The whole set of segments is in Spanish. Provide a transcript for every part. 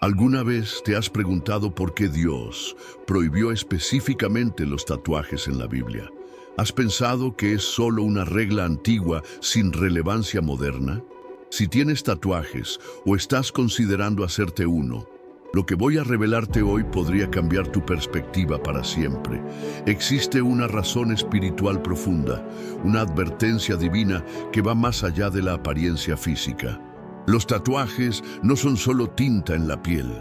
¿Alguna vez te has preguntado por qué Dios prohibió específicamente los tatuajes en la Biblia? ¿Has pensado que es solo una regla antigua sin relevancia moderna? Si tienes tatuajes o estás considerando hacerte uno, lo que voy a revelarte hoy podría cambiar tu perspectiva para siempre. Existe una razón espiritual profunda, una advertencia divina que va más allá de la apariencia física. Los tatuajes no son solo tinta en la piel,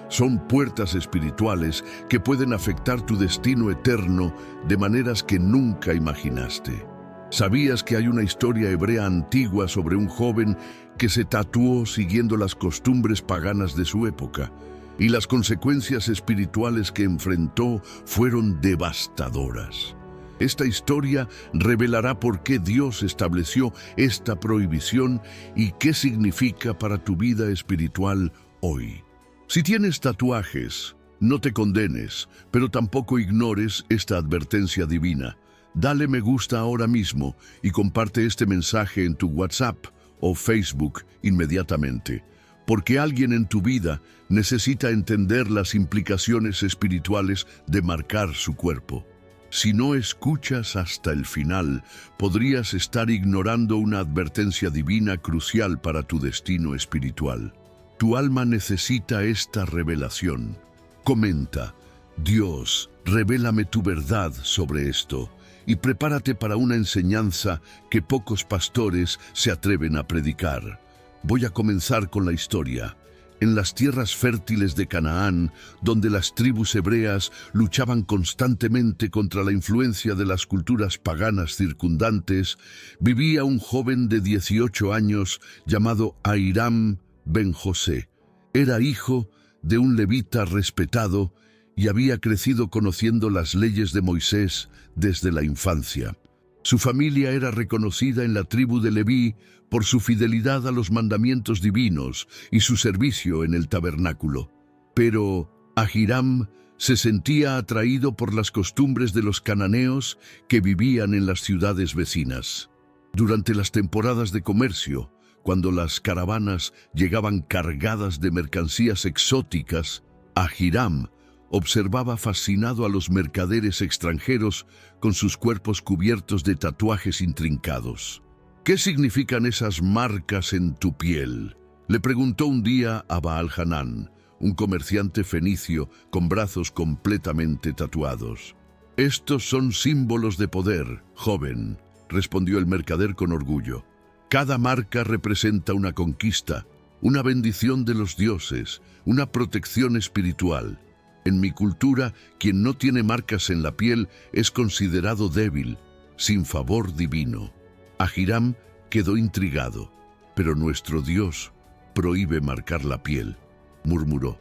son puertas espirituales que pueden afectar tu destino eterno de maneras que nunca imaginaste. ¿Sabías que hay una historia hebrea antigua sobre un joven que se tatuó siguiendo las costumbres paganas de su época? Y las consecuencias espirituales que enfrentó fueron devastadoras. Esta historia revelará por qué Dios estableció esta prohibición y qué significa para tu vida espiritual hoy. Si tienes tatuajes, no te condenes, pero tampoco ignores esta advertencia divina. Dale me gusta ahora mismo y comparte este mensaje en tu WhatsApp o Facebook inmediatamente, porque alguien en tu vida necesita entender las implicaciones espirituales de marcar su cuerpo. Si no escuchas hasta el final, podrías estar ignorando una advertencia divina crucial para tu destino espiritual. Tu alma necesita esta revelación. Comenta: Dios, revélame tu verdad sobre esto, y prepárate para una enseñanza que pocos pastores se atreven a predicar. Voy a comenzar con la historia. En las tierras fértiles de Canaán, donde las tribus hebreas luchaban constantemente contra la influencia de las culturas paganas circundantes, vivía un joven de 18 años llamado Ahiram ben José. Era hijo de un levita respetado y había crecido conociendo las leyes de Moisés desde la infancia. Su familia era reconocida en la tribu de Leví por su fidelidad a los mandamientos divinos y su servicio en el tabernáculo. Pero Ahiram se sentía atraído por las costumbres de los cananeos que vivían en las ciudades vecinas. Durante las temporadas de comercio, cuando las caravanas llegaban cargadas de mercancías exóticas, Ahiram observaba fascinado a los mercaderes extranjeros con sus cuerpos cubiertos de tatuajes intrincados. ¿Qué significan esas marcas en tu piel?, le preguntó un día a Baal-Hanán, un comerciante fenicio con brazos completamente tatuados. «Estos son símbolos de poder, joven», respondió el mercader con orgullo. «Cada marca representa una conquista, una bendición de los dioses, una protección espiritual. En mi cultura, quien no tiene marcas en la piel es considerado débil, sin favor divino». Ahiram quedó intrigado. «Pero nuestro Dios prohíbe marcar la piel», murmuró.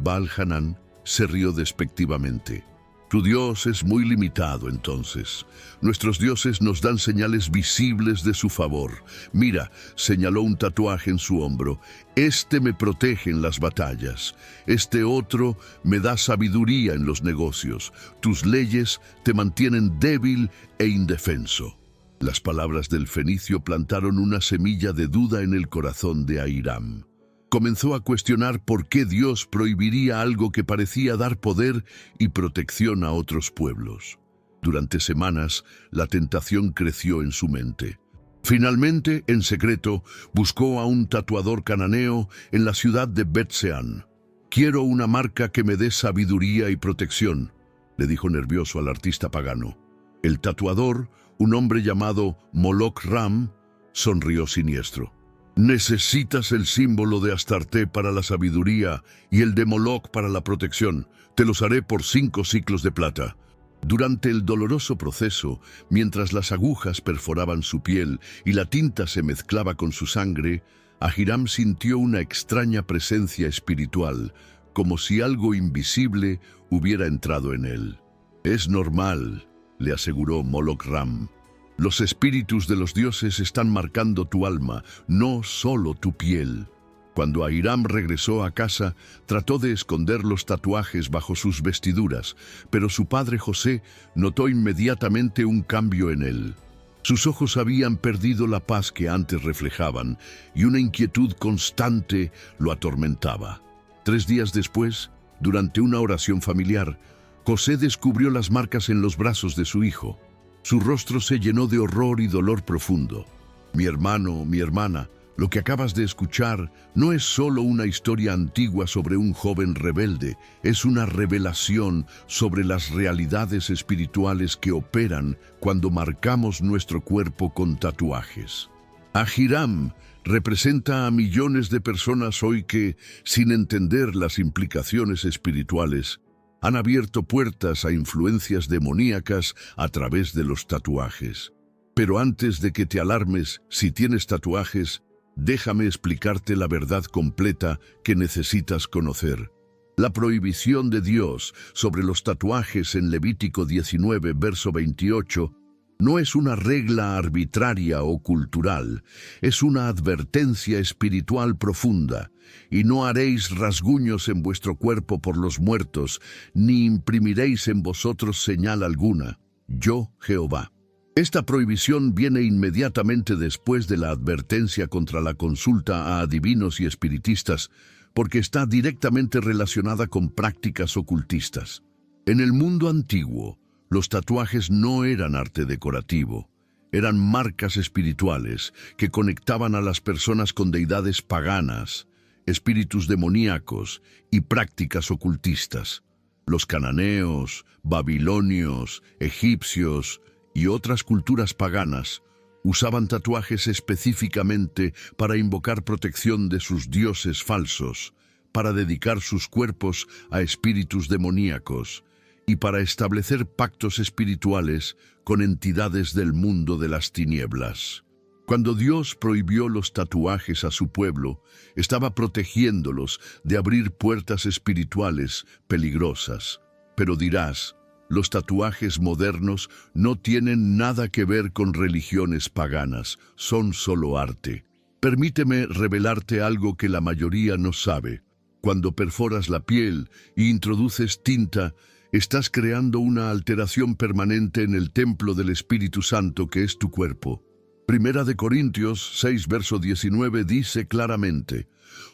Baal-Hanán se rió despectivamente. «Tu Dios es muy limitado entonces. Nuestros dioses nos dan señales visibles de su favor. Mira», señaló un tatuaje en su hombro, «este me protege en las batallas. Este otro me da sabiduría en los negocios. Tus leyes te mantienen débil e indefenso». Las palabras del fenicio plantaron una semilla de duda en el corazón de Ahiram. Comenzó a cuestionar por qué Dios prohibiría algo que parecía dar poder y protección a otros pueblos. Durante semanas, la tentación creció en su mente. Finalmente, en secreto, buscó a un tatuador cananeo en la ciudad de Bet-Sean. «Quiero una marca que me dé sabiduría y protección», le dijo nervioso al artista pagano. El tatuador, un hombre llamado Moloch Ram, sonrió siniestro. «Necesitas el símbolo de Astarte para la sabiduría y el de Moloch para la protección. Te los haré por 5 siclos de plata». Durante el doloroso proceso, mientras las agujas perforaban su piel y la tinta se mezclaba con su sangre, Ahiram sintió una extraña presencia espiritual, como si algo invisible hubiera entrado en él. «Es normal», le aseguró Moloch Ram. «Los espíritus de los dioses están marcando tu alma, no solo tu piel». Cuando Ahiram regresó a casa, trató de esconder los tatuajes bajo sus vestiduras, pero su padre José notó inmediatamente un cambio en él. Sus ojos habían perdido la paz que antes reflejaban, y una inquietud constante lo atormentaba. 3 días después, durante una oración familiar, José descubrió las marcas en los brazos de su hijo. Su rostro se llenó de horror y dolor profundo. Mi hermano, mi hermana, lo que acabas de escuchar no es solo una historia antigua sobre un joven rebelde, es una revelación sobre las realidades espirituales que operan cuando marcamos nuestro cuerpo con tatuajes. Ahiram representa a millones de personas hoy que, sin entender las implicaciones espirituales, han abierto puertas a influencias demoníacas a través de los tatuajes. Pero antes de que te alarmes si tienes tatuajes, déjame explicarte la verdad completa que necesitas conocer. La prohibición de Dios sobre los tatuajes en Levítico 19, verso 28, no es una regla arbitraria o cultural, es una advertencia espiritual profunda. Y no haréis rasguños en vuestro cuerpo por los muertos, ni imprimiréis en vosotros señal alguna. Yo, Jehová. Esta prohibición viene inmediatamente después de la advertencia contra la consulta a adivinos y espiritistas, porque está directamente relacionada con prácticas ocultistas. En el mundo antiguo, los tatuajes no eran arte decorativo, eran marcas espirituales que conectaban a las personas con deidades paganas, espíritus demoníacos y prácticas ocultistas. Los cananeos, babilonios, egipcios y otras culturas paganas usaban tatuajes específicamente para invocar protección de sus dioses falsos, para dedicar sus cuerpos a espíritus demoníacos y para establecer pactos espirituales con entidades del mundo de las tinieblas. Cuando Dios prohibió los tatuajes a su pueblo, estaba protegiéndolos de abrir puertas espirituales peligrosas. Pero dirás, los tatuajes modernos no tienen nada que ver con religiones paganas, son solo arte. Permíteme revelarte algo que la mayoría no sabe. Cuando perforas la piel e introduces tinta, estás creando una alteración permanente en el templo del Espíritu Santo que es tu cuerpo. Primera de Corintios 6, verso 19 dice claramente: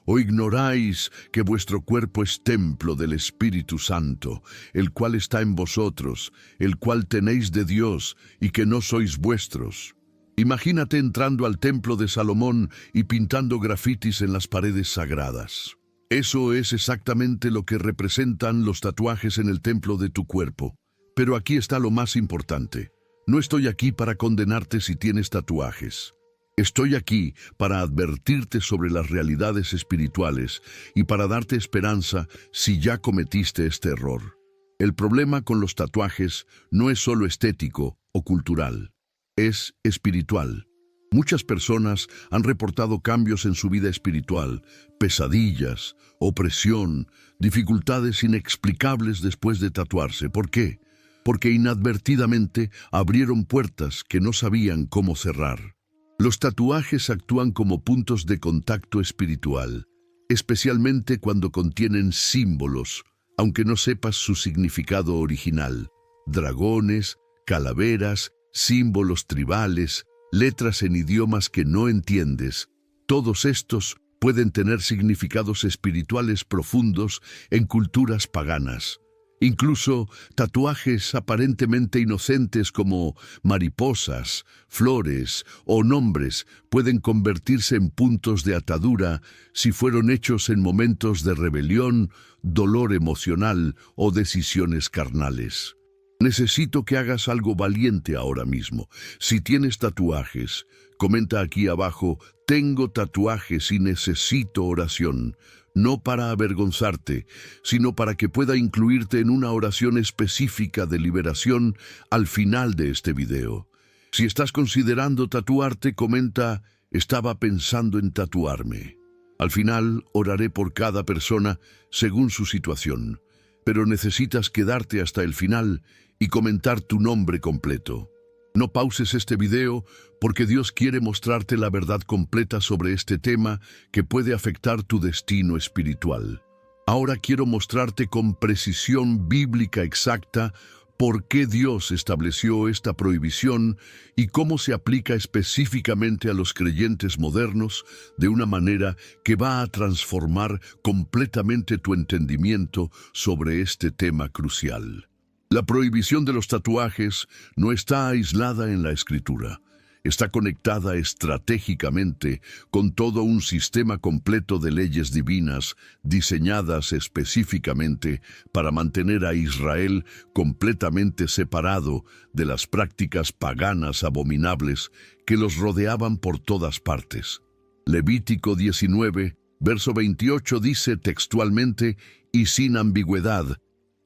¿O ignoráis que vuestro cuerpo es templo del Espíritu Santo, el cual está en vosotros, el cual tenéis de Dios, y que no sois vuestros? Imagínate entrando al templo de Salomón y pintando grafitis en las paredes sagradas. Eso es exactamente lo que representan los tatuajes en el templo de tu cuerpo. Pero aquí está lo más importante. No estoy aquí para condenarte si tienes tatuajes. Estoy aquí para advertirte sobre las realidades espirituales y para darte esperanza si ya cometiste este error. El problema con los tatuajes no es solo estético o cultural, es espiritual. Muchas personas han reportado cambios en su vida espiritual, pesadillas, opresión, dificultades inexplicables después de tatuarse. ¿Por qué? Porque inadvertidamente abrieron puertas que no sabían cómo cerrar. Los tatuajes actúan como puntos de contacto espiritual, especialmente cuando contienen símbolos, aunque no sepas su significado original. Dragones, calaveras, símbolos tribales, letras en idiomas que no entiendes. Todos estos pueden tener significados espirituales profundos en culturas paganas. Incluso tatuajes aparentemente inocentes como mariposas, flores o nombres pueden convertirse en puntos de atadura si fueron hechos en momentos de rebelión, dolor emocional o decisiones carnales. Necesito que hagas algo valiente ahora mismo. Si tienes tatuajes, comenta aquí abajo: tengo tatuajes y necesito oración. No para avergonzarte, sino para que pueda incluirte en una oración específica de liberación al final de este video. Si estás considerando tatuarte, comenta: estaba pensando en tatuarme. Al final, oraré por cada persona según su situación, pero necesitas quedarte hasta el final y comentar tu nombre completo. No pauses este video porque Dios quiere mostrarte la verdad completa sobre este tema que puede afectar tu destino espiritual. Ahora quiero mostrarte con precisión bíblica exacta por qué Dios estableció esta prohibición y cómo se aplica específicamente a los creyentes modernos de una manera que va a transformar completamente tu entendimiento sobre este tema crucial. La prohibición de los tatuajes no está aislada en la Escritura. Está conectada estratégicamente con todo un sistema completo de leyes divinas diseñadas específicamente para mantener a Israel completamente separado de las prácticas paganas abominables que los rodeaban por todas partes. Levítico 19, verso 28 dice textualmente, y sin ambigüedad,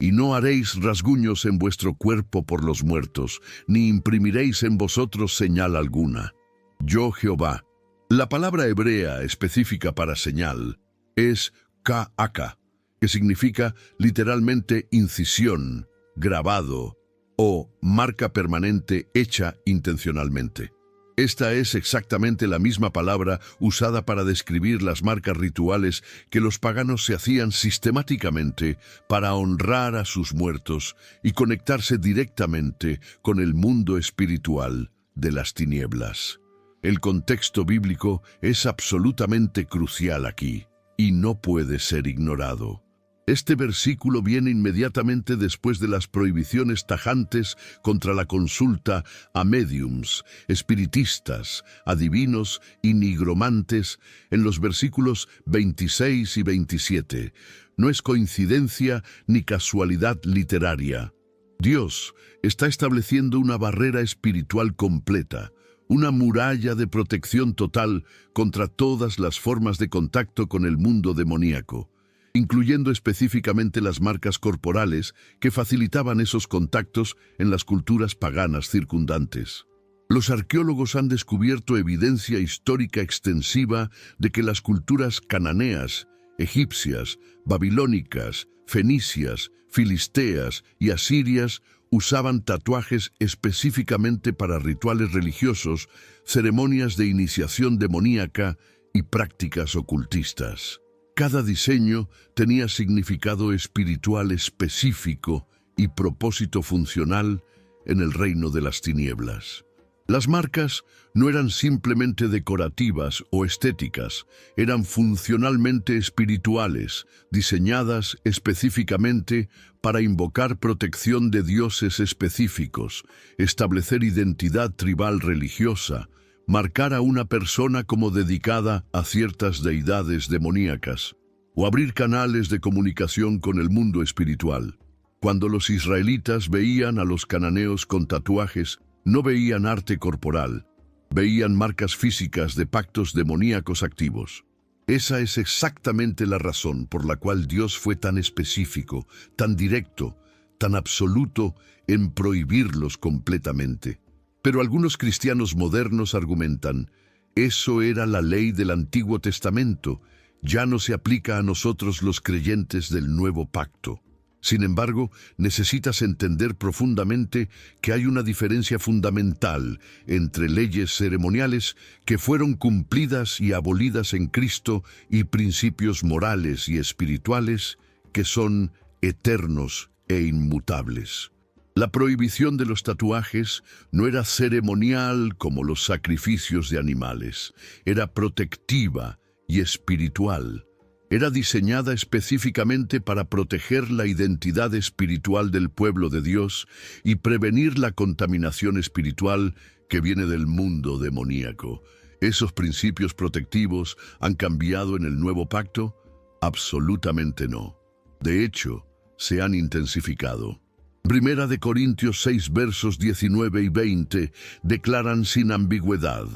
y no haréis rasguños en vuestro cuerpo por los muertos, ni imprimiréis en vosotros señal alguna. Yo Jehová. La palabra hebrea específica para señal es ka'aka, que significa literalmente incisión, grabado o marca permanente hecha intencionalmente. Esta es exactamente la misma palabra usada para describir las marcas rituales que los paganos se hacían sistemáticamente para honrar a sus muertos y conectarse directamente con el mundo espiritual de las tinieblas. El contexto bíblico es absolutamente crucial aquí y no puede ser ignorado. Este versículo viene inmediatamente después de las prohibiciones tajantes contra la consulta a médiums, espiritistas, adivinos y nigromantes en los versículos 26 y 27. No es coincidencia ni casualidad literaria. Dios está estableciendo una barrera espiritual completa, una muralla de protección total contra todas las formas de contacto con el mundo demoníaco, incluyendo específicamente las marcas corporales que facilitaban esos contactos en las culturas paganas circundantes. Los arqueólogos han descubierto evidencia histórica extensiva de que las culturas cananeas, egipcias, babilónicas, fenicias, filisteas y asirias usaban tatuajes específicamente para rituales religiosos, ceremonias de iniciación demoníaca y prácticas ocultistas. Cada diseño tenía significado espiritual específico y propósito funcional en el reino de las tinieblas. Las marcas no eran simplemente decorativas o estéticas, eran funcionalmente espirituales, diseñadas específicamente para invocar protección de dioses específicos, establecer identidad tribal religiosa, marcar a una persona como dedicada a ciertas deidades demoníacas, o abrir canales de comunicación con el mundo espiritual. Cuando los israelitas veían a los cananeos con tatuajes, no veían arte corporal, veían marcas físicas de pactos demoníacos activos. Esa es exactamente la razón por la cual Dios fue tan específico, tan directo, tan absoluto en prohibirlos completamente. Pero algunos cristianos modernos argumentan, eso era la ley del Antiguo Testamento, ya no se aplica a nosotros los creyentes del Nuevo Pacto. Sin embargo, necesitas entender profundamente que hay una diferencia fundamental entre leyes ceremoniales que fueron cumplidas y abolidas en Cristo y principios morales y espirituales que son eternos e inmutables. La prohibición de los tatuajes no era ceremonial como los sacrificios de animales, era protectiva y espiritual. Era diseñada específicamente para proteger la identidad espiritual del pueblo de Dios y prevenir la contaminación espiritual que viene del mundo demoníaco. ¿Esos principios protectivos han cambiado en el nuevo pacto? Absolutamente no. De hecho, se han intensificado. Primera de Corintios 6 versos 19 y 20 declaran sin ambigüedad: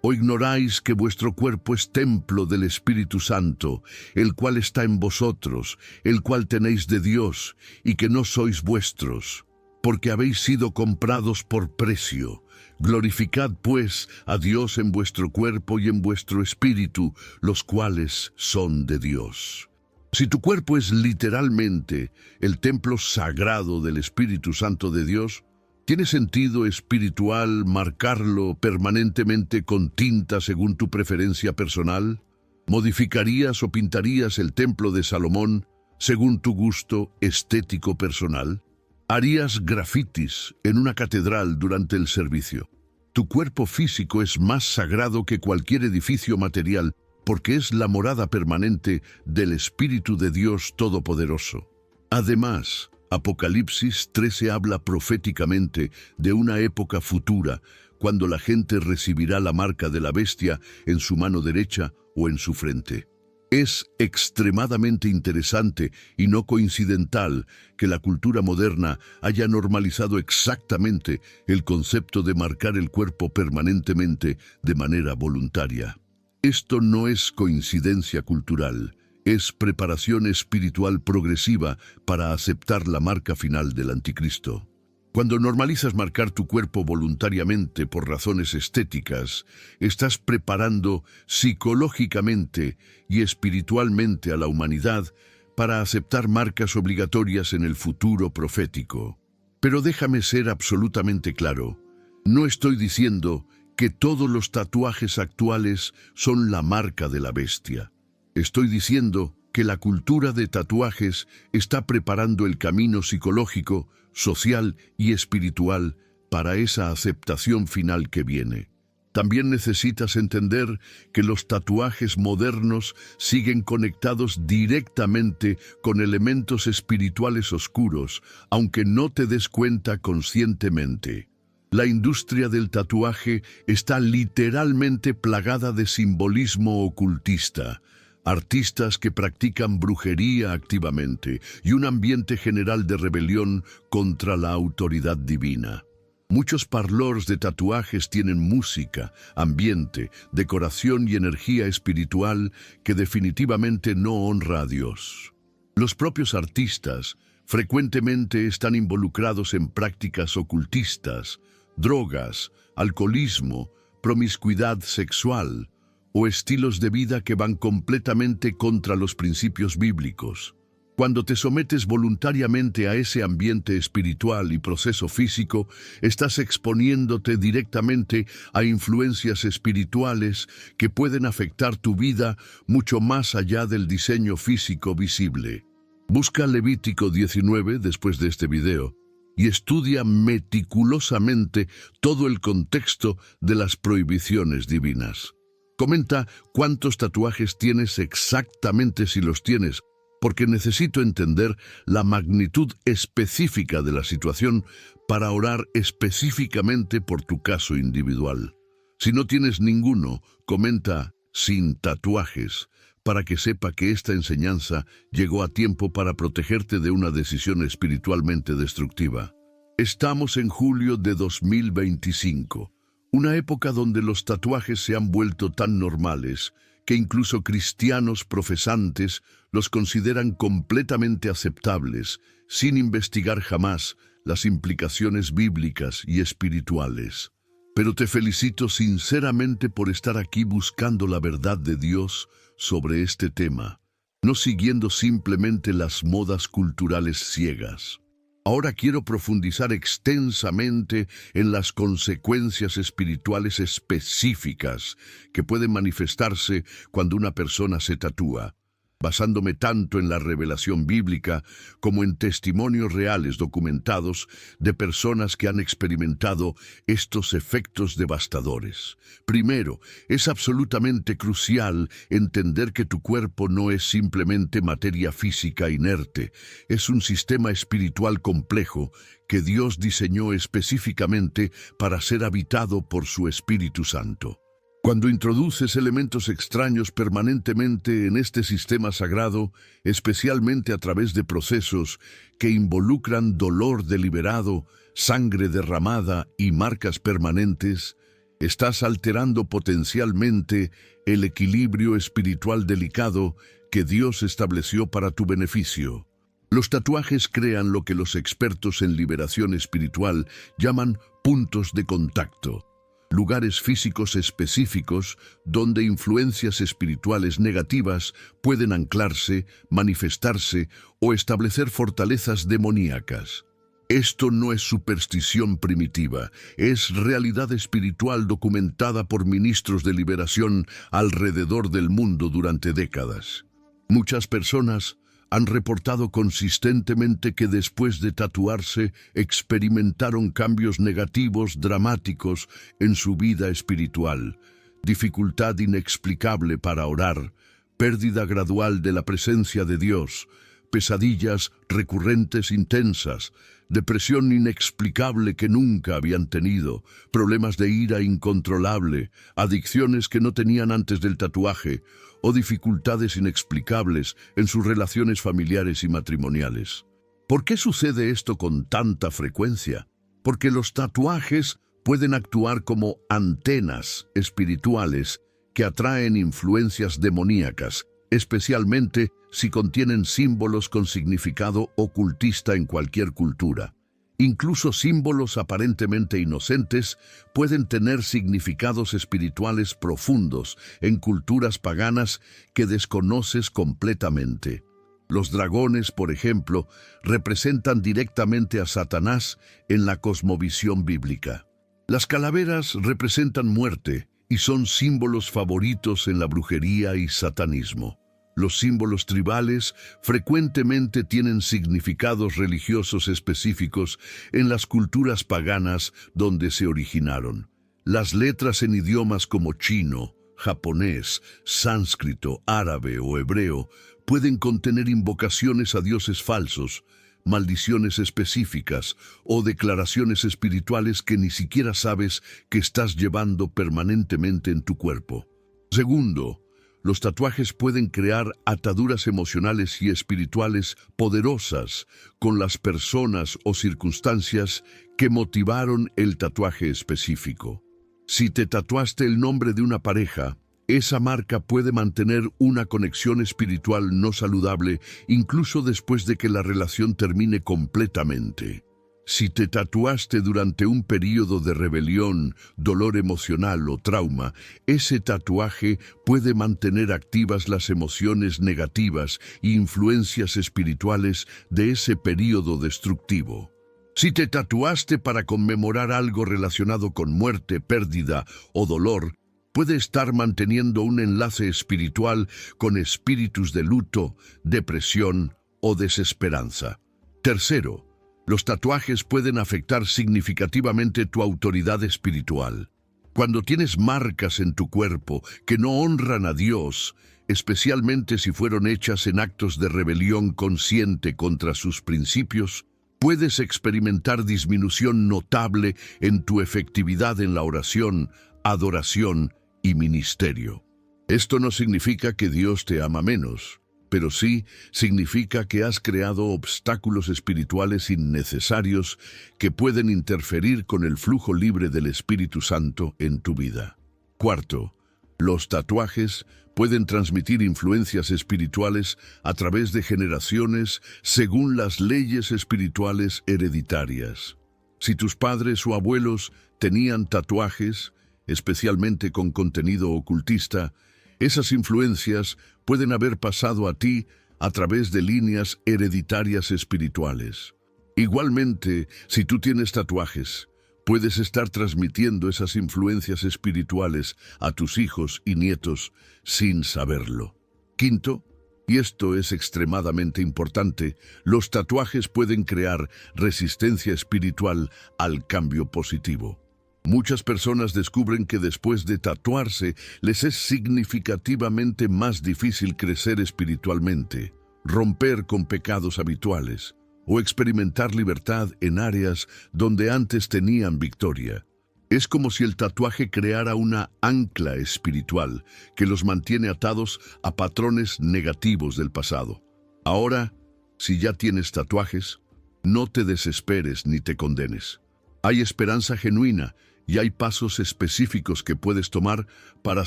¿O ignoráis que vuestro cuerpo es templo del Espíritu Santo, el cual está en vosotros, el cual tenéis de Dios, y que no sois vuestros? Porque habéis sido comprados por precio. Glorificad, pues, a Dios en vuestro cuerpo y en vuestro espíritu, los cuales son de Dios. Si tu cuerpo es literalmente el templo sagrado del Espíritu Santo de Dios, ¿tiene sentido espiritual marcarlo permanentemente con tinta según tu preferencia personal? ¿Modificarías o pintarías el templo de Salomón según tu gusto estético personal? Harías grafitis en una catedral durante el servicio. Tu cuerpo físico es más sagrado que cualquier edificio material porque es la morada permanente del Espíritu de Dios Todopoderoso. Además, Apocalipsis 13 habla proféticamente de una época futura, cuando la gente recibirá la marca de la bestia en su mano derecha o en su frente. Es extremadamente interesante y no coincidental que la cultura moderna haya normalizado exactamente el concepto de marcar el cuerpo permanentemente de manera voluntaria. Esto no es coincidencia cultural, es preparación espiritual progresiva para aceptar la marca final del anticristo. Cuando normalizas marcar tu cuerpo voluntariamente por razones estéticas, estás preparando psicológicamente y espiritualmente a la humanidad para aceptar marcas obligatorias en el futuro profético. Pero déjame ser absolutamente claro, no estoy diciendo que todos los tatuajes actuales son la marca de la bestia. Estoy diciendo que la cultura de tatuajes está preparando el camino psicológico, social y espiritual para esa aceptación final que viene. También necesitas entender que los tatuajes modernos siguen conectados directamente con elementos espirituales oscuros, aunque no te des cuenta conscientemente. La industria del tatuaje está literalmente plagada de simbolismo ocultista, artistas que practican brujería activamente y un ambiente general de rebelión contra la autoridad divina. Muchos parlors de tatuajes tienen música, ambiente, decoración y energía espiritual que definitivamente no honra a Dios. Los propios artistas frecuentemente están involucrados en prácticas ocultistas, drogas, alcoholismo, promiscuidad sexual o estilos de vida que van completamente contra los principios bíblicos. Cuando te sometes voluntariamente a ese ambiente espiritual y proceso físico, estás exponiéndote directamente a influencias espirituales que pueden afectar tu vida mucho más allá del diseño físico visible. Busca Levítico 19 después de este video y estudia meticulosamente todo el contexto de las prohibiciones divinas. Comenta cuántos tatuajes tienes exactamente si los tienes, porque necesito entender la magnitud específica de la situación para orar específicamente por tu caso individual. Si no tienes ninguno, comenta sin tatuajes, para que sepa que esta enseñanza llegó a tiempo para protegerte de una decisión espiritualmente destructiva. Estamos en julio de 2025, una época donde los tatuajes se han vuelto tan normales que incluso cristianos profesantes los consideran completamente aceptables, sin investigar jamás las implicaciones bíblicas y espirituales. Pero te felicito sinceramente por estar aquí buscando la verdad de Dios sobre este tema, no siguiendo simplemente las modas culturales ciegas. Ahora quiero profundizar extensamente en las consecuencias espirituales específicas que pueden manifestarse cuando una persona se tatúa, basándome tanto en la revelación bíblica como en testimonios reales documentados de personas que han experimentado estos efectos devastadores. Primero, es absolutamente crucial entender que tu cuerpo no es simplemente materia física inerte, es un sistema espiritual complejo que Dios diseñó específicamente para ser habitado por su Espíritu Santo. Cuando introduces elementos extraños permanentemente en este sistema sagrado, especialmente a través de procesos que involucran dolor deliberado, sangre derramada y marcas permanentes, estás alterando potencialmente el equilibrio espiritual delicado que Dios estableció para tu beneficio. Los tatuajes crean lo que los expertos en liberación espiritual llaman puntos de contacto. Lugares físicos específicos donde influencias espirituales negativas pueden anclarse, manifestarse o establecer fortalezas demoníacas. Esto no es superstición primitiva, es realidad espiritual documentada por ministros de liberación alrededor del mundo durante décadas. Muchas personas han reportado consistentemente que después de tatuarse experimentaron cambios negativos dramáticos en su vida espiritual, dificultad inexplicable para orar, pérdida gradual de la presencia de Dios, pesadillas recurrentes intensas, depresión inexplicable que nunca habían tenido, problemas de ira incontrolable, adicciones que no tenían antes del tatuaje, o dificultades inexplicables en sus relaciones familiares y matrimoniales. ¿Por qué sucede esto con tanta frecuencia? Porque los tatuajes pueden actuar como antenas espirituales que atraen influencias demoníacas, especialmente si contienen símbolos con significado ocultista en cualquier cultura. Incluso símbolos aparentemente inocentes pueden tener significados espirituales profundos en culturas paganas que desconoces completamente. Los dragones, por ejemplo, representan directamente a Satanás en la cosmovisión bíblica. Las calaveras representan muerte y son símbolos favoritos en la brujería y satanismo. Los símbolos tribales frecuentemente tienen significados religiosos específicos en las culturas paganas donde se originaron. Las letras en idiomas como chino, japonés, sánscrito, árabe o hebreo pueden contener invocaciones a dioses falsos, maldiciones específicas o declaraciones espirituales que ni siquiera sabes que estás llevando permanentemente en tu cuerpo. Segundo, los tatuajes pueden crear ataduras emocionales y espirituales poderosas con las personas o circunstancias que motivaron el tatuaje específico. Si te tatuaste el nombre de una pareja, esa marca puede mantener una conexión espiritual no saludable incluso después de que la relación termine completamente. Si te tatuaste durante un período de rebelión, dolor emocional o trauma, ese tatuaje puede mantener activas las emociones negativas e influencias espirituales de ese período destructivo. Si te tatuaste para conmemorar algo relacionado con muerte, pérdida o dolor, puede estar manteniendo un enlace espiritual con espíritus de luto, depresión o desesperanza. Tercero, los tatuajes pueden afectar significativamente tu autoridad espiritual. Cuando tienes marcas en tu cuerpo que no honran a Dios, especialmente si fueron hechas en actos de rebelión consciente contra sus principios, puedes experimentar disminución notable en tu efectividad en la oración, adoración y ministerio. Esto no significa que Dios te ama menos, pero sí significa que has creado obstáculos espirituales innecesarios que pueden interferir con el flujo libre del Espíritu Santo en tu vida. Cuarto, los tatuajes pueden transmitir influencias espirituales a través de generaciones según las leyes espirituales hereditarias. Si tus padres o abuelos tenían tatuajes, especialmente con contenido ocultista, esas influencias pueden haber pasado a ti a través de líneas hereditarias espirituales. Igualmente, si tú tienes tatuajes, puedes estar transmitiendo esas influencias espirituales a tus hijos y nietos sin saberlo. Quinto, y esto es extremadamente importante, los tatuajes pueden crear resistencia espiritual al cambio positivo. Muchas personas descubren que después de tatuarse les es significativamente más difícil crecer espiritualmente, romper con pecados habituales o experimentar libertad en áreas donde antes tenían victoria. Es como si el tatuaje creara una ancla espiritual que los mantiene atados a patrones negativos del pasado. Ahora, si ya tienes tatuajes, no te desesperes ni te condenes. Hay esperanza genuina y hay pasos específicos que puedes tomar para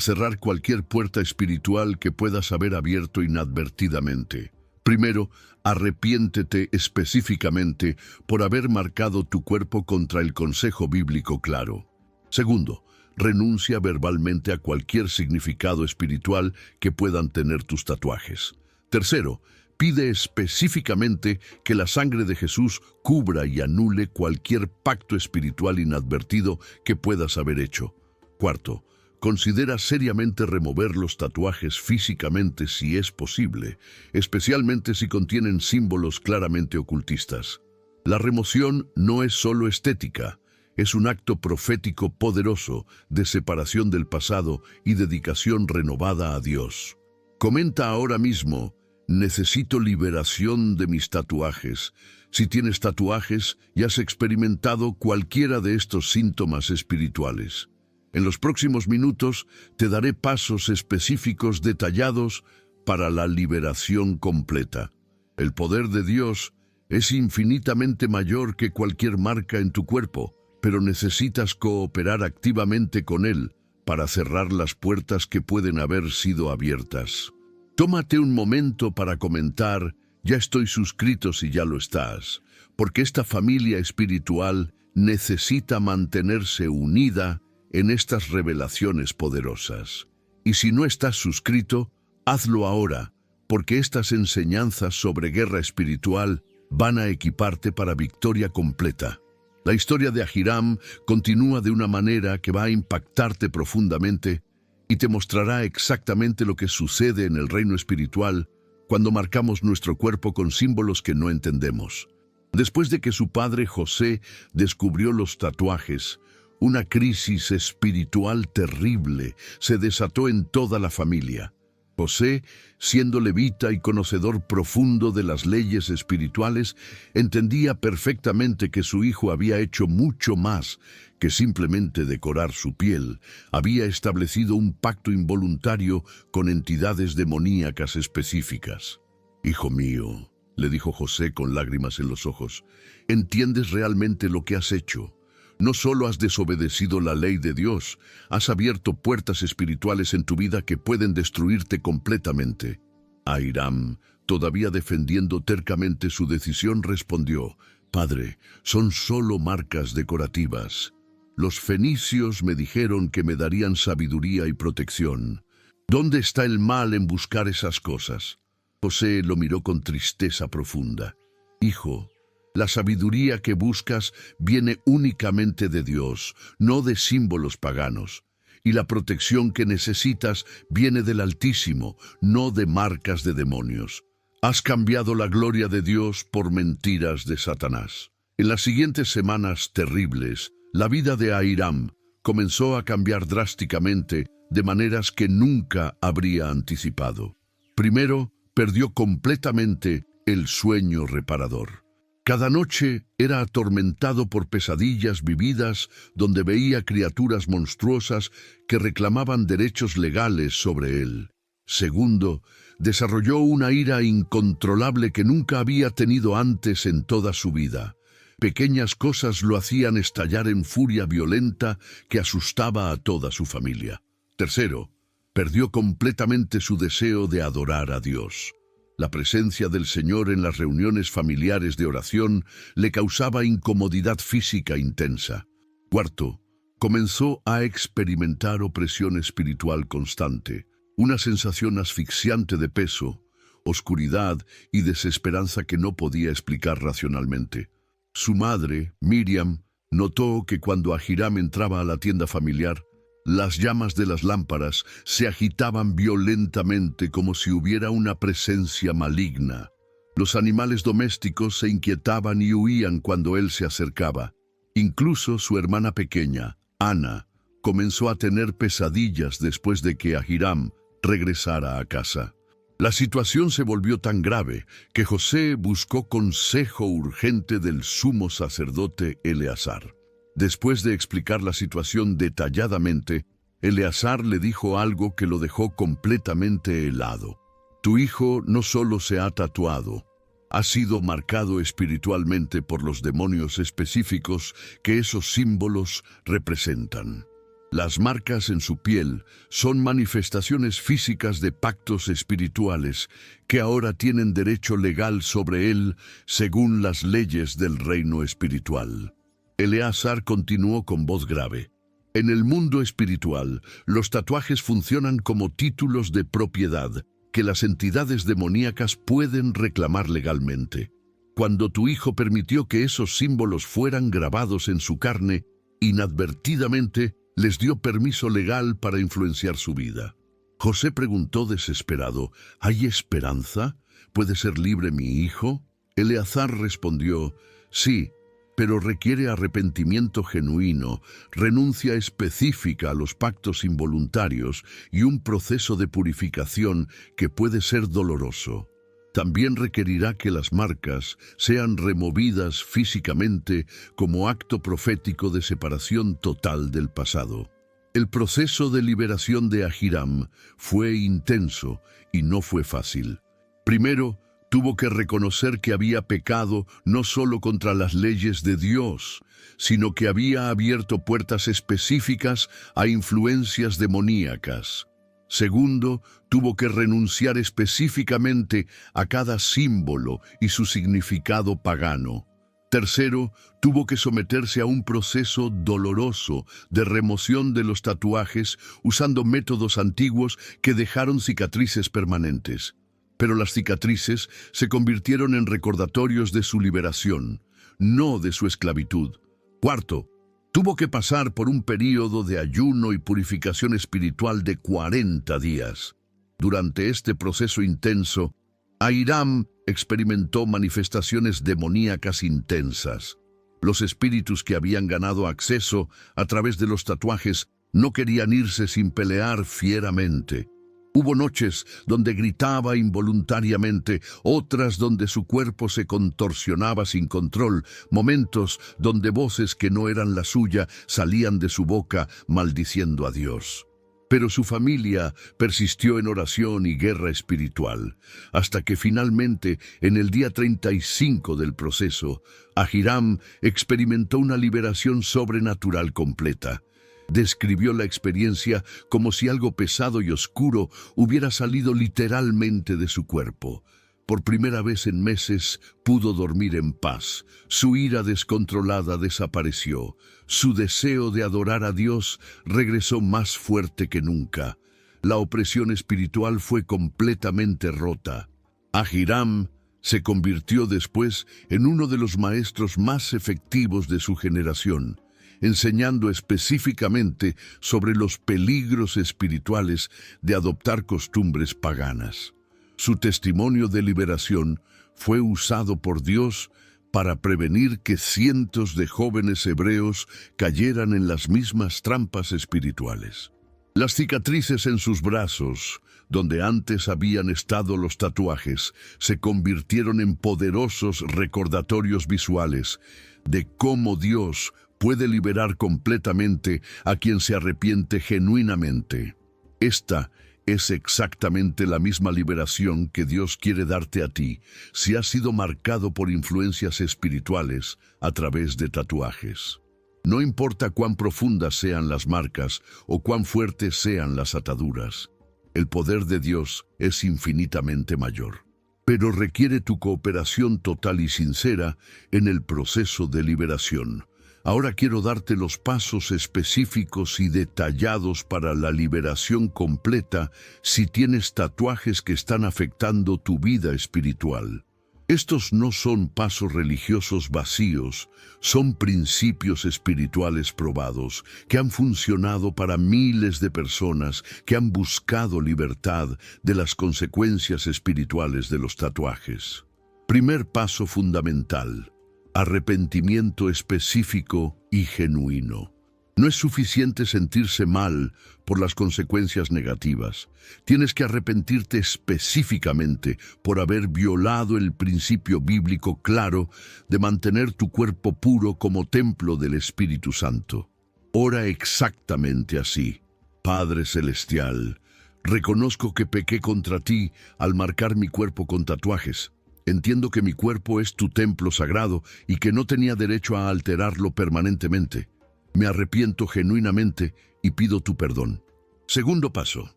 cerrar cualquier puerta espiritual que puedas haber abierto inadvertidamente. Primero, arrepiéntete específicamente por haber marcado tu cuerpo contra el consejo bíblico claro. Segundo, renuncia verbalmente a cualquier significado espiritual que puedan tener tus tatuajes. Tercero, pide específicamente que la sangre de Jesús cubra y anule cualquier pacto espiritual inadvertido que puedas haber hecho. Cuarto, considera seriamente remover los tatuajes físicamente si es posible, especialmente si contienen símbolos claramente ocultistas. La remoción no es solo estética, es un acto profético poderoso de separación del pasado y dedicación renovada a Dios. Comenta ahora mismo: necesito liberación de mis tatuajes. Si tienes tatuajes y has experimentado cualquiera de estos síntomas espirituales. En los próximos minutos te daré pasos específicos detallados para la liberación completa. El poder de Dios es infinitamente mayor que cualquier marca en tu cuerpo, pero necesitas cooperar activamente con Él para cerrar las puertas que pueden haber sido abiertas. Tómate un momento para comentar: ya estoy suscrito si ya lo estás, porque esta familia espiritual necesita mantenerse unida en estas revelaciones poderosas. Y si no estás suscrito, hazlo ahora, porque estas enseñanzas sobre guerra espiritual van a equiparte para victoria completa. La historia de Ahiram continúa de una manera que va a impactarte profundamente y te mostrará exactamente lo que sucede en el reino espiritual cuando marcamos nuestro cuerpo con símbolos que no entendemos. Después de que su padre José descubrió los tatuajes, una crisis espiritual terrible se desató en toda la familia. José, siendo levita y conocedor profundo de las leyes espirituales, entendía perfectamente que su hijo había hecho mucho más que simplemente decorar su piel. Había establecido un pacto involuntario con entidades demoníacas específicas. «Hijo mío», le dijo José con lágrimas en los ojos, «¿entiendes realmente lo que has hecho? No solo has desobedecido la ley de Dios, has abierto puertas espirituales en tu vida que pueden destruirte completamente». Ahiram, todavía defendiendo tercamente su decisión, respondió: «Padre, son solo marcas decorativas. Los fenicios me dijeron que me darían sabiduría y protección. ¿Dónde está el mal en buscar esas cosas?». José lo miró con tristeza profunda. «Hijo, la sabiduría que buscas viene únicamente de Dios, no de símbolos paganos. Y la protección que necesitas viene del Altísimo, no de marcas de demonios. Has cambiado la gloria de Dios por mentiras de Satanás». En las siguientes semanas terribles, la vida de Ahiram comenzó a cambiar drásticamente de maneras que nunca habría anticipado. Primero, perdió completamente el sueño reparador. Cada noche era atormentado por pesadillas vividas donde veía criaturas monstruosas que reclamaban derechos legales sobre él. Segundo, desarrolló una ira incontrolable que nunca había tenido antes en toda su vida. Pequeñas cosas lo hacían estallar en furia violenta que asustaba a toda su familia. Tercero, perdió completamente su deseo de adorar a Dios. La presencia del Señor en las reuniones familiares de oración le causaba incomodidad física intensa. Cuarto, comenzó a experimentar opresión espiritual constante, una sensación asfixiante de peso, oscuridad y desesperanza que no podía explicar racionalmente. Su madre, Miriam, notó que cuando Ahiram entraba a la tienda familiar, las llamas de las lámparas se agitaban violentamente como si hubiera una presencia maligna. Los animales domésticos se inquietaban y huían cuando él se acercaba. Incluso su hermana pequeña, Ana, comenzó a tener pesadillas después de que Ahiram regresara a casa. La situación se volvió tan grave que José buscó consejo urgente del sumo sacerdote Eleazar. Después de explicar la situación detalladamente, Eleazar le dijo algo que lo dejó completamente helado. «Tu hijo no solo se ha tatuado, ha sido marcado espiritualmente por los demonios específicos que esos símbolos representan. Las marcas en su piel son manifestaciones físicas de pactos espirituales que ahora tienen derecho legal sobre él según las leyes del reino espiritual». Eleazar continuó con voz grave: «En el mundo espiritual, los tatuajes funcionan como títulos de propiedad que las entidades demoníacas pueden reclamar legalmente. Cuando tu hijo permitió que esos símbolos fueran grabados en su carne, inadvertidamente les dio permiso legal para influenciar su vida. José preguntó desesperado, ¿hay esperanza? ¿Puede ser libre mi hijo? Eleazar respondió, sí, pero requiere arrepentimiento genuino, renuncia específica a los pactos involuntarios y un proceso de purificación que puede ser doloroso. También requerirá que las marcas sean removidas físicamente como acto profético de separación total del pasado. El proceso de liberación de Ahiram fue intenso y no fue fácil. Primero, tuvo que reconocer que había pecado no solo contra las leyes de Dios, sino que había abierto puertas específicas a influencias demoníacas. Segundo, tuvo que renunciar específicamente a cada símbolo y su significado pagano. Tercero, tuvo que someterse a un proceso doloroso de remoción de los tatuajes usando métodos antiguos que dejaron cicatrices permanentes. Pero las cicatrices se convirtieron en recordatorios de su liberación, no de su esclavitud. Cuarto, tuvo que pasar por un período de ayuno y purificación espiritual de 40 días. Durante este proceso intenso, Ahiram experimentó manifestaciones demoníacas intensas. Los espíritus que habían ganado acceso a través de los tatuajes no querían irse sin pelear fieramente. Hubo noches donde gritaba involuntariamente, otras donde su cuerpo se contorsionaba sin control, momentos donde voces que no eran la suya salían de su boca maldiciendo a Dios. Pero su familia persistió en oración y guerra espiritual, hasta que finalmente, en el día 35 del proceso, Ahiram experimentó una liberación sobrenatural completa. Describió la experiencia como si algo pesado y oscuro hubiera salido literalmente de su cuerpo. Por primera vez en meses pudo dormir en paz. Su ira descontrolada desapareció. Su deseo de adorar a Dios regresó más fuerte que nunca. La opresión espiritual fue completamente rota. Ahiram se convirtió después en uno de los maestros más efectivos de su generación, enseñando específicamente sobre los peligros espirituales de adoptar costumbres paganas. Su testimonio de liberación fue usado por Dios para prevenir que cientos de jóvenes hebreos cayeran en las mismas trampas espirituales. Las cicatrices en sus brazos, donde antes habían estado los tatuajes, se convirtieron en poderosos recordatorios visuales de cómo Dios puede liberar completamente a quien se arrepiente genuinamente. Esta es exactamente la misma liberación que Dios quiere darte a ti si has sido marcado por influencias espirituales a través de tatuajes. No importa cuán profundas sean las marcas o cuán fuertes sean las ataduras, el poder de Dios es infinitamente mayor. Pero requiere tu cooperación total y sincera en el proceso de liberación. Ahora quiero darte los pasos específicos y detallados para la liberación completa si tienes tatuajes que están afectando tu vida espiritual. Estos no son pasos religiosos vacíos, son principios espirituales probados que han funcionado para miles de personas que han buscado libertad de las consecuencias espirituales de los tatuajes. Primer paso fundamental: arrepentimiento específico y genuino. No es suficiente sentirse mal por las consecuencias negativas. Tienes que arrepentirte específicamente por haber violado el principio bíblico claro de mantener tu cuerpo puro como templo del Espíritu Santo. Ora exactamente así: Padre Celestial, reconozco que pequé contra ti al marcar mi cuerpo con tatuajes. Entiendo que mi cuerpo es tu templo sagrado y que no tenía derecho a alterarlo permanentemente. Me arrepiento genuinamente y pido tu perdón. Segundo paso: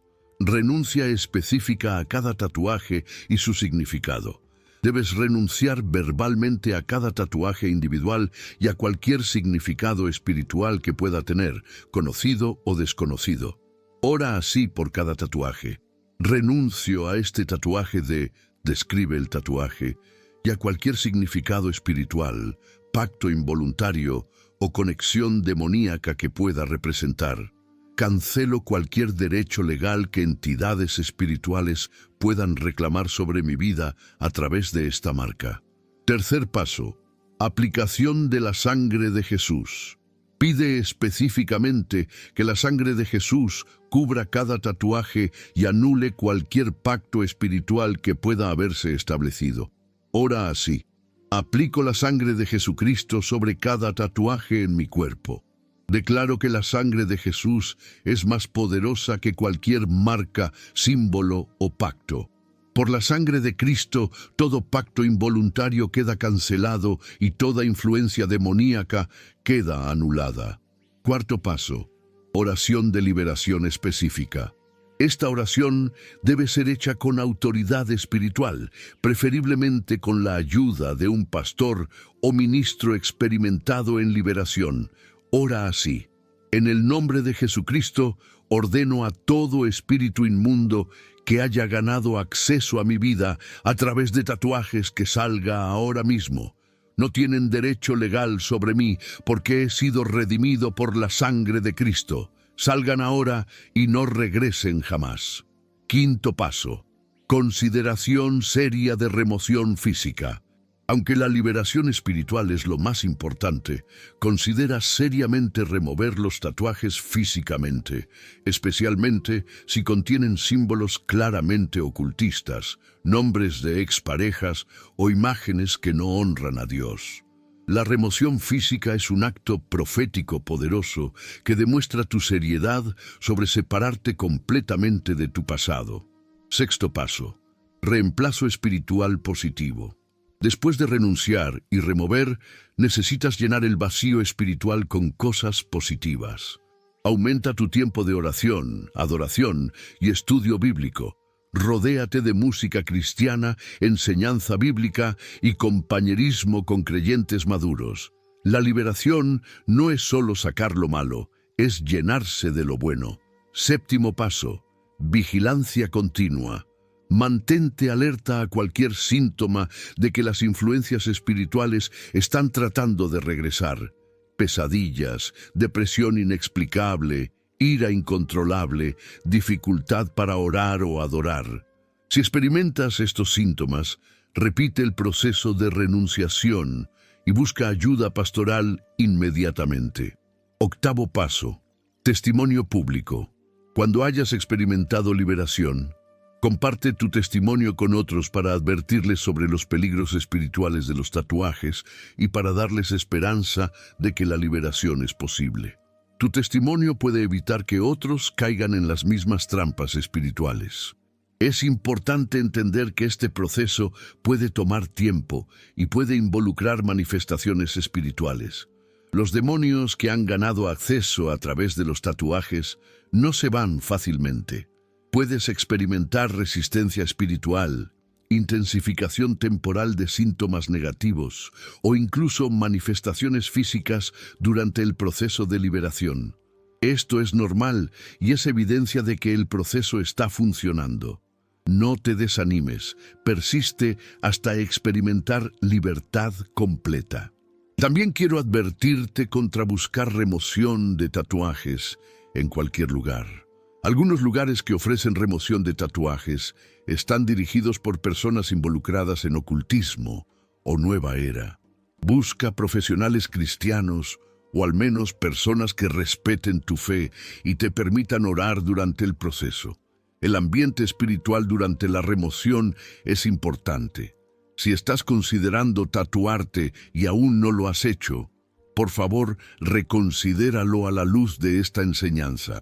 renuncia específica a cada tatuaje y su significado. Debes renunciar verbalmente a cada tatuaje individual y a cualquier significado espiritual que pueda tener, conocido o desconocido. Ora así por cada tatuaje. Renuncio a este tatuaje describe el tatuaje, y a cualquier significado espiritual, pacto involuntario o conexión demoníaca que pueda representar. Cancelo cualquier derecho legal que entidades espirituales puedan reclamar sobre mi vida a través de esta marca. Tercer paso. Aplicación de la sangre de Jesús. Pide específicamente que la sangre de Jesús cubra cada tatuaje y anule cualquier pacto espiritual que pueda haberse establecido. Ora así: aplico la sangre de Jesucristo sobre cada tatuaje en mi cuerpo. Declaro que la sangre de Jesús es más poderosa que cualquier marca, símbolo o pacto. Por la sangre de Cristo, todo pacto involuntario queda cancelado y toda influencia demoníaca queda anulada. Cuarto paso. Oración de liberación específica. Esta oración debe ser hecha con autoridad espiritual, preferiblemente con la ayuda de un pastor o ministro experimentado en liberación. Ora así: en el nombre de Jesucristo, ordeno a todo espíritu inmundo que haya ganado acceso a mi vida a través de tatuajes que salga ahora mismo. No tienen derecho legal sobre mí porque he sido redimido por la sangre de Cristo. Salgan ahora y no regresen jamás. Quinto paso. Consideración seria de remoción física. Aunque la liberación espiritual es lo más importante, considera seriamente remover los tatuajes físicamente, especialmente si contienen símbolos claramente ocultistas, nombres de exparejas o imágenes que no honran a Dios. La remoción física es un acto profético poderoso que demuestra tu seriedad sobre separarte completamente de tu pasado. Sexto paso. Reemplazo espiritual positivo. Después de renunciar y remover, necesitas llenar el vacío espiritual con cosas positivas. Aumenta tu tiempo de oración, adoración y estudio bíblico. Rodéate de música cristiana, enseñanza bíblica y compañerismo con creyentes maduros. La liberación no es solo sacar lo malo, es llenarse de lo bueno. Séptimo paso. Vigilancia continua. Mantente alerta a cualquier síntoma de que las influencias espirituales están tratando de regresar. Pesadillas, depresión inexplicable, ira incontrolable, dificultad para orar o adorar. Si experimentas estos síntomas, repite el proceso de renunciación y busca ayuda pastoral inmediatamente. Octavo paso. Testimonio público. Cuando hayas experimentado liberación, comparte tu testimonio con otros para advertirles sobre los peligros espirituales de los tatuajes y para darles esperanza de que la liberación es posible. Tu testimonio puede evitar que otros caigan en las mismas trampas espirituales. Es importante entender que este proceso puede tomar tiempo y puede involucrar manifestaciones espirituales. Los demonios que han ganado acceso a través de los tatuajes no se van fácilmente. Puedes experimentar resistencia espiritual, intensificación temporal de síntomas negativos o incluso manifestaciones físicas durante el proceso de liberación. Esto es normal y es evidencia de que el proceso está funcionando. No te desanimes, persiste hasta experimentar libertad completa. También quiero advertirte contra buscar remoción de tatuajes en cualquier lugar. Algunos lugares que ofrecen remoción de tatuajes están dirigidos por personas involucradas en ocultismo o nueva era. Busca profesionales cristianos o al menos personas que respeten tu fe y te permitan orar durante el proceso. El ambiente espiritual durante la remoción es importante. Si estás considerando tatuarte y aún no lo has hecho, por favor, reconsidéralo a la luz de esta enseñanza.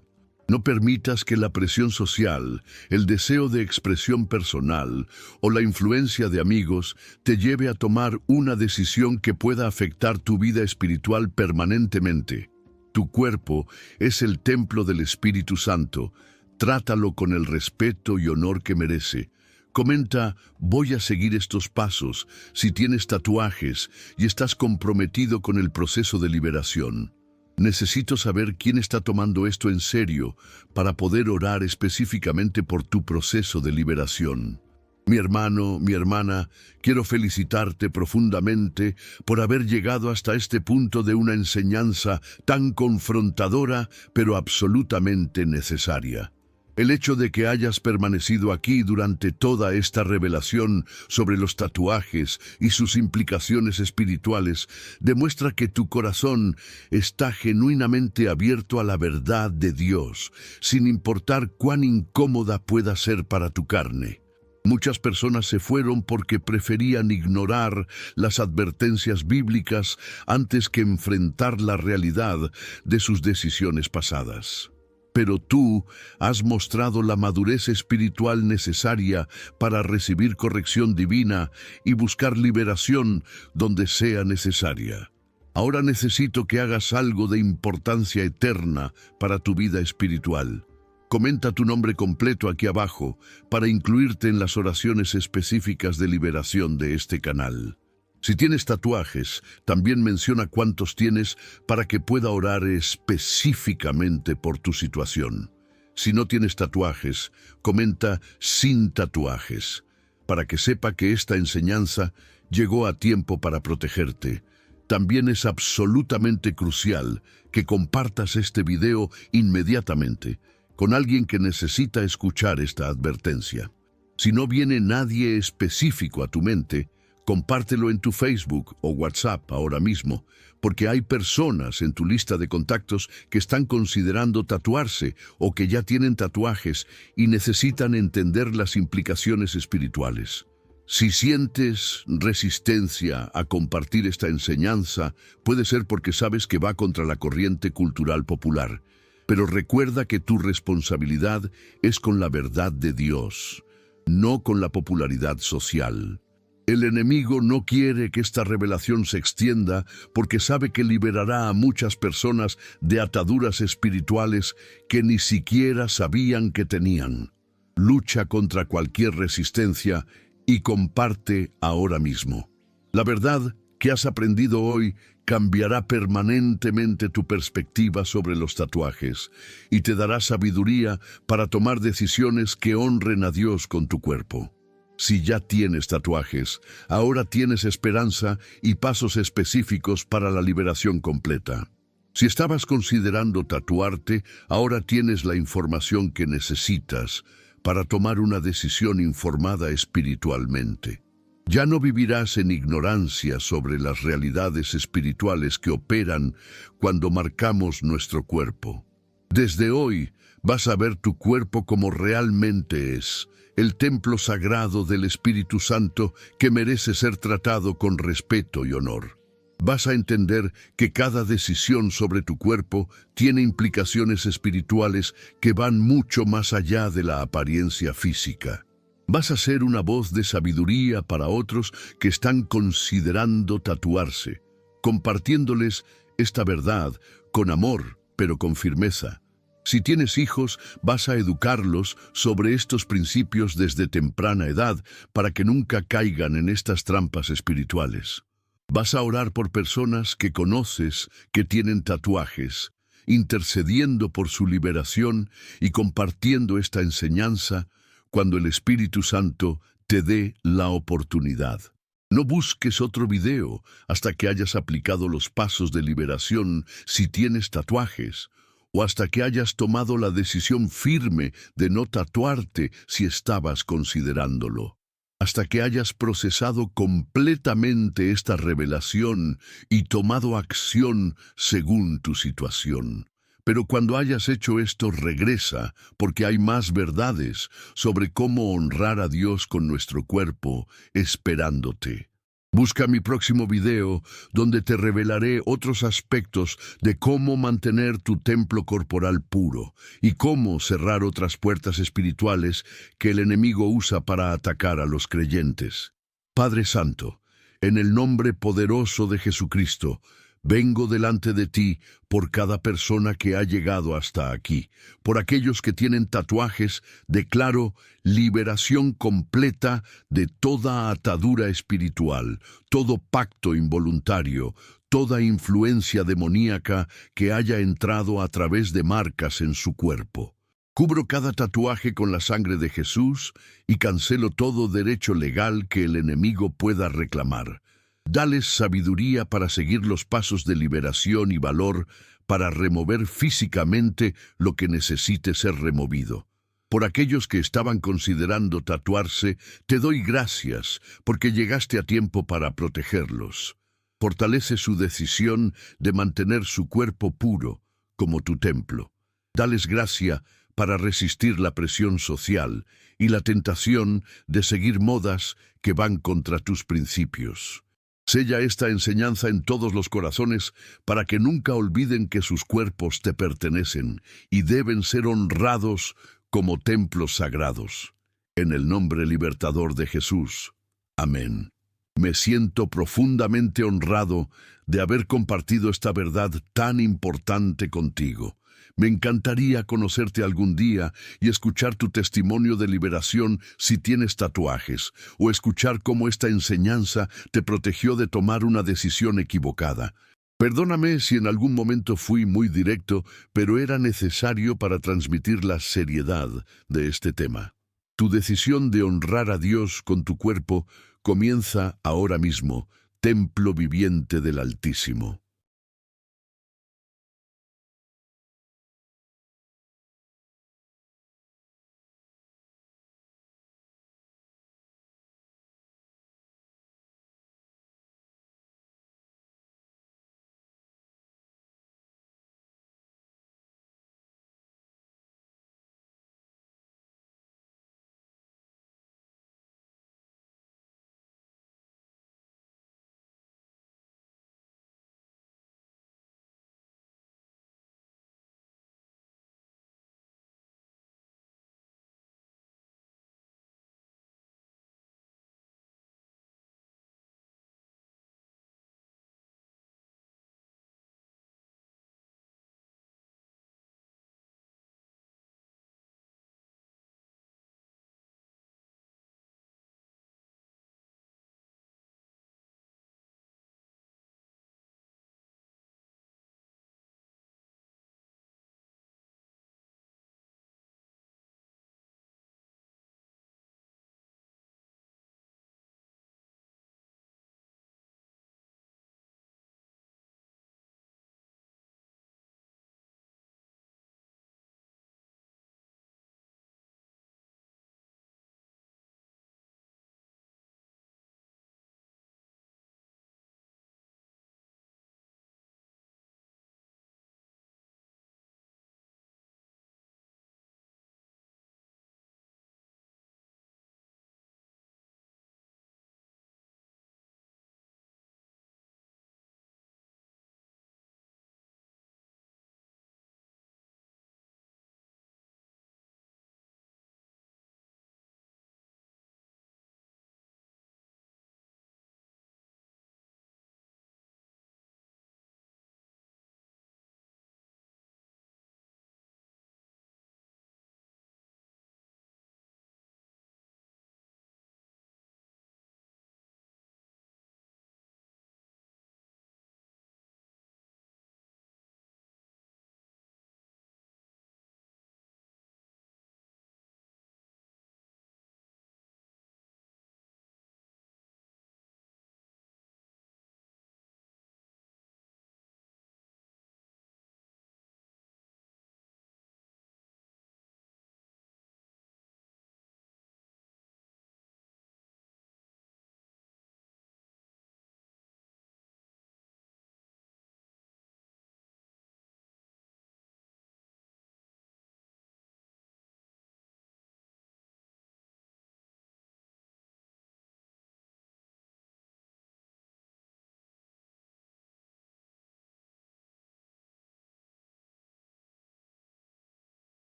No permitas que la presión social, el deseo de expresión personal o la influencia de amigos te lleve a tomar una decisión que pueda afectar tu vida espiritual permanentemente. Tu cuerpo es el templo del Espíritu Santo. Trátalo con el respeto y honor que merece. Comenta: voy a seguir estos pasos si tienes tatuajes y estás comprometido con el proceso de liberación. Necesito saber quién está tomando esto en serio para poder orar específicamente por tu proceso de liberación. Mi hermano, mi hermana, quiero felicitarte profundamente por haber llegado hasta este punto de una enseñanza tan confrontadora, pero absolutamente necesaria. El hecho de que hayas permanecido aquí durante toda esta revelación sobre los tatuajes y sus implicaciones espirituales demuestra que tu corazón está genuinamente abierto a la verdad de Dios, sin importar cuán incómoda pueda ser para tu carne. Muchas personas se fueron porque preferían ignorar las advertencias bíblicas antes que enfrentar la realidad de sus decisiones pasadas. Pero tú has mostrado la madurez espiritual necesaria para recibir corrección divina y buscar liberación donde sea necesaria. Ahora necesito que hagas algo de importancia eterna para tu vida espiritual. Comenta tu nombre completo aquí abajo para incluirte en las oraciones específicas de liberación de este canal. Si tienes tatuajes, también menciona cuántos tienes para que pueda orar específicamente por tu situación. Si no tienes tatuajes, comenta sin tatuajes, para que sepa que esta enseñanza llegó a tiempo para protegerte. También es absolutamente crucial que compartas este video inmediatamente con alguien que necesita escuchar esta advertencia. Si no viene nadie específico a tu mente, compártelo en tu Facebook o WhatsApp ahora mismo, porque hay personas en tu lista de contactos que están considerando tatuarse o que ya tienen tatuajes y necesitan entender las implicaciones espirituales. Si sientes resistencia a compartir esta enseñanza, puede ser porque sabes que va contra la corriente cultural popular. Pero recuerda que tu responsabilidad es con la verdad de Dios, no con la popularidad social. El enemigo no quiere que esta revelación se extienda porque sabe que liberará a muchas personas de ataduras espirituales que ni siquiera sabían que tenían. Lucha contra cualquier resistencia y comparte ahora mismo. La verdad que has aprendido hoy cambiará permanentemente tu perspectiva sobre los tatuajes y te dará sabiduría para tomar decisiones que honren a Dios con tu cuerpo. Si ya tienes tatuajes, ahora tienes esperanza y pasos específicos para la liberación completa. Si estabas considerando tatuarte, ahora tienes la información que necesitas para tomar una decisión informada espiritualmente. Ya no vivirás en ignorancia sobre las realidades espirituales que operan cuando marcamos nuestro cuerpo. Desde hoy vas a ver tu cuerpo como realmente es, el templo sagrado del Espíritu Santo que merece ser tratado con respeto y honor. Vas a entender que cada decisión sobre tu cuerpo tiene implicaciones espirituales que van mucho más allá de la apariencia física. Vas a ser una voz de sabiduría para otros que están considerando tatuarse, compartiéndoles esta verdad con amor, pero con firmeza. Si tienes hijos, vas a educarlos sobre estos principios desde temprana edad para que nunca caigan en estas trampas espirituales. Vas a orar por personas que conoces que tienen tatuajes, intercediendo por su liberación y compartiendo esta enseñanza cuando el Espíritu Santo te dé la oportunidad. No busques otro video hasta que hayas aplicado los pasos de liberación si tienes tatuajes, o hasta que hayas tomado la decisión firme de no tatuarte si estabas considerándolo. Hasta que hayas procesado completamente esta revelación y tomado acción según tu situación. Pero cuando hayas hecho esto, regresa, porque hay más verdades sobre cómo honrar a Dios con nuestro cuerpo esperándote. Busca mi próximo video, donde te revelaré otros aspectos de cómo mantener tu templo corporal puro y cómo cerrar otras puertas espirituales que el enemigo usa para atacar a los creyentes. Padre Santo, en el nombre poderoso de Jesucristo, vengo delante de ti por cada persona que ha llegado hasta aquí. Por aquellos que tienen tatuajes, declaro liberación completa de toda atadura espiritual, todo pacto involuntario, toda influencia demoníaca que haya entrado a través de marcas en su cuerpo. Cubro cada tatuaje con la sangre de Jesús y cancelo todo derecho legal que el enemigo pueda reclamar. Dales sabiduría para seguir los pasos de liberación y valor para remover físicamente lo que necesite ser removido. Por aquellos que estaban considerando tatuarse, te doy gracias porque llegaste a tiempo para protegerlos. Fortalece su decisión de mantener su cuerpo puro como tu templo. Dales gracia para resistir la presión social y la tentación de seguir modas que van contra tus principios. Sella esta enseñanza en todos los corazones para que nunca olviden que sus cuerpos te pertenecen y deben ser honrados como templos sagrados. En el nombre libertador de Jesús. Amén. Me siento profundamente honrado de haber compartido esta verdad tan importante contigo. Me encantaría conocerte algún día y escuchar tu testimonio de liberación si tienes tatuajes, o escuchar cómo esta enseñanza te protegió de tomar una decisión equivocada. Perdóname si en algún momento fui muy directo, pero era necesario para transmitir la seriedad de este tema. Tu decisión de honrar a Dios con tu cuerpo comienza ahora mismo, templo viviente del Altísimo.